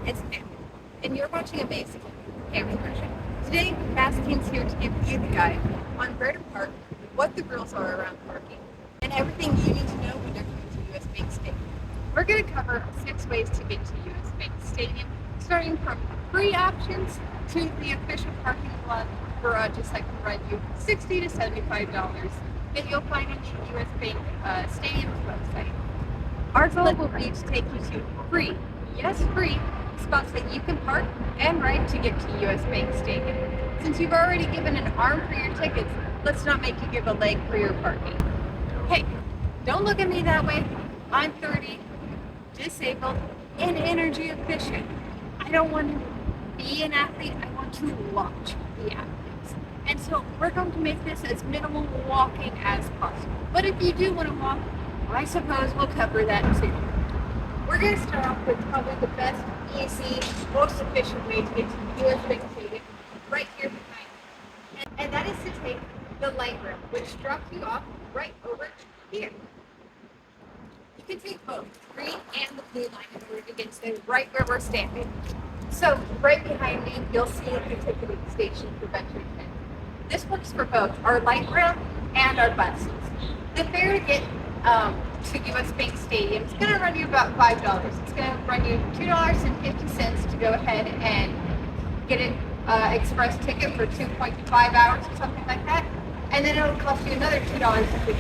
It's Pam, and you're watching a basic camera version. Today, Masking's here to give you the guide on where to park, what the rules are around parking, and everything you need to know when you're coming to US Bank Stadium. We're going to cover 6 ways to get to US Bank Stadium, starting from free options to the official parking lot garages that can run you $60 to $75 that you'll find on the US Bank Stadium's website. Our goal will be to take you to free, yes free, spots that you can park and ride to get to US Bank Stadium. Since you've already given an arm for your tickets, let's not make you give a leg for your parking. Hey, don't look at me that way. I'm 30, disabled, and energy efficient. I don't want to be an athlete, I want to watch the athletes. And so we're going to make this as minimal walking as possible. But if you do want to walk, I suppose we'll cover that too. We're going to start off with probably the best, easy, most efficient way to get to the US Bank Stadium, right here behind me. And that is to take the Lightrail, which drops you off right over here. You can take both green and the blue line in order to get to right where we're standing. So right behind me, you'll see the ticketing station for Metro Transit. This works for both our Lightrail and our buses. The fare to get to US Bank Stadium is going to run you about $5. It's going to run you $2.50 to go ahead and get an express ticket for 2.5 hours or something like that. And then it'll cost you another $2.50 to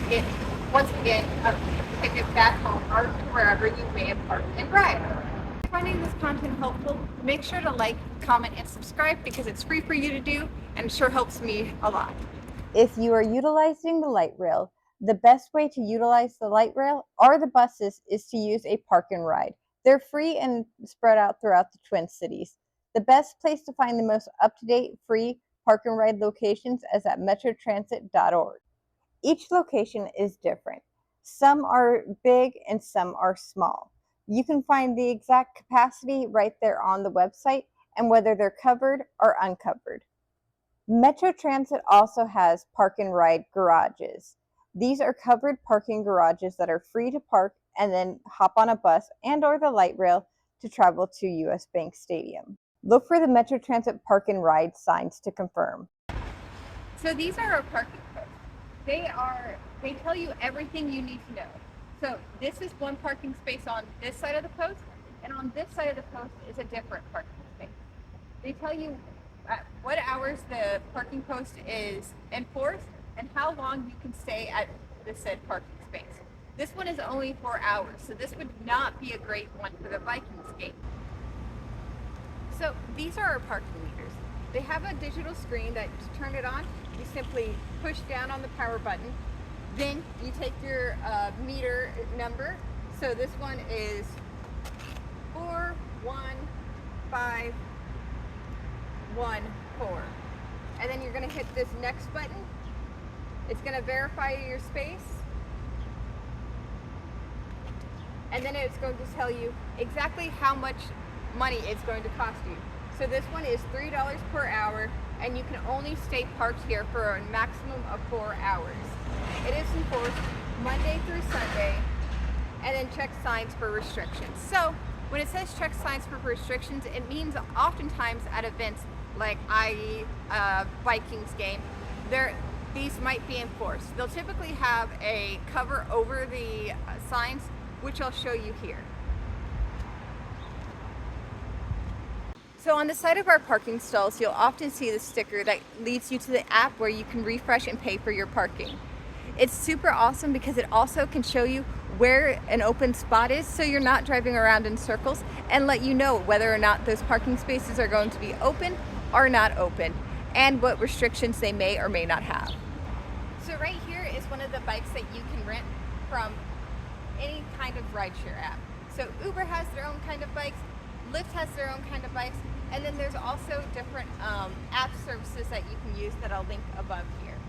get, once again, a ticket back home or to wherever you may have parked and ride. If you're finding this content helpful, make sure to like, comment, and subscribe because it's free for you to do and it sure helps me a lot. If you are utilizing the light rail, the best way to utilize the light rail or the buses is to use a park and ride. They're free and spread out throughout the Twin Cities. The best place to find the most up-to-date free park and ride locations is at metrotransit.org. Each location is different. Some are big and some are small. You can find the exact capacity right there on the website and whether they're covered or uncovered. Metro Transit also has park and ride garages. These are covered parking garages that are free to park and then hop on a bus and or the light rail to travel to US Bank Stadium. Look for the Metro Transit park and ride signs to confirm. So these are our parking codes. They tell you everything you need to know. So this is one parking space on this side of the post, and on this side of the post is a different parking space. They tell you at what hours the parking post is enforced and how long you can stay at the said parking space. This one is only 4 hours, so this would not be a great one for the Vikings game. So these are our parking meters. They have a digital screen that to turn it on, you simply push down on the power button. Then you take your meter number. So this one is 41514. And then you're going to hit this next button. It's going to verify your space. And then it's going to tell you exactly how much money it's going to cost you. So this one is $3 per hour, and you can only stay parked here for a maximum of 4 hours. It is enforced Monday through Sunday, and then check signs for restrictions. So when it says check signs for restrictions, it means oftentimes at events like i.e. Vikings game, these might be enforced. They'll typically have a cover over the signs, which I'll show you here. So on the side of our parking stalls, you'll often see the sticker that leads you to the app where you can refresh and pay for your parking. It's super awesome because it also can show you where an open spot is so you're not driving around in circles and let you know whether or not those parking spaces are going to be open or not open and what restrictions they may or may not have. So right here is one of the bikes that you can rent from any kind of rideshare app. So Uber has their own kind of bikes, Lyft has their own kind of bikes, and then there's also different app services that you can use that I'll link above here.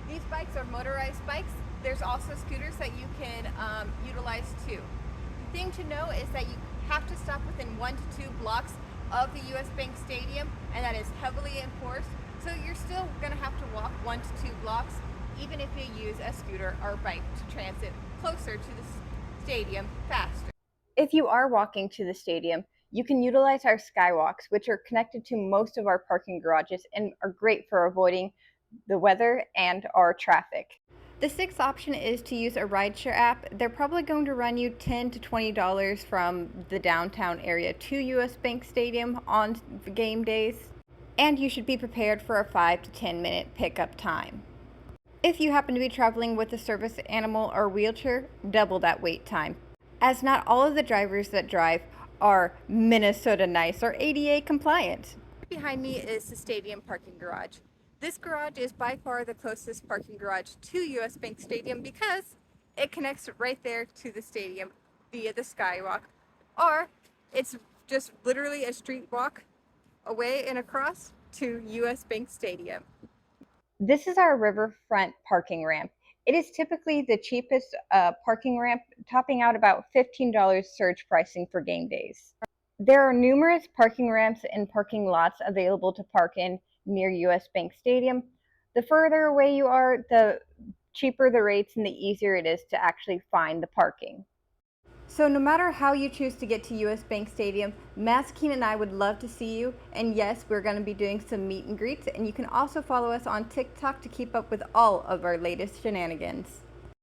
These bikes are motorized bikes. There's also scooters that you can utilize too. The thing to know is that you have to stop within 1 to 2 blocks of the US Bank Stadium, and that is heavily enforced. So you're still gonna have to walk 1 to 2 blocks, even if you use a scooter or bike to transit closer to the stadium faster. If you are walking to the stadium, You can utilize our skywalks, which are connected to most of our parking garages and are great for avoiding the weather and our traffic. The sixth option is to use a rideshare app. They're probably going to run you $10 to $20 from the downtown area to US Bank Stadium on game days, and you should be prepared for a 5 to 10 minute pickup time. If you happen to be traveling with a service animal or wheelchair, double that wait time, as not all of the drivers that drive are Minnesota nice or ADA compliant. Behind me is the stadium parking garage. This garage is by far the closest parking garage to US Bank Stadium because it connects right there to the stadium via the skywalk, or it's just literally a street walk away and across to US Bank Stadium. This is our riverfront parking ramp. It is typically the cheapest parking ramp, topping out about $15 surge pricing for game days. There are numerous parking ramps and parking lots available to park in near US Bank Stadium. The further away you are, the cheaper the rates and the easier it is to actually find the parking. So no matter how you choose to get to US Bank Stadium, Masakine and I would love to see you. And yes, we're going to be doing some meet and greets, and you can also follow us on TikTok to keep up with all of our latest shenanigans.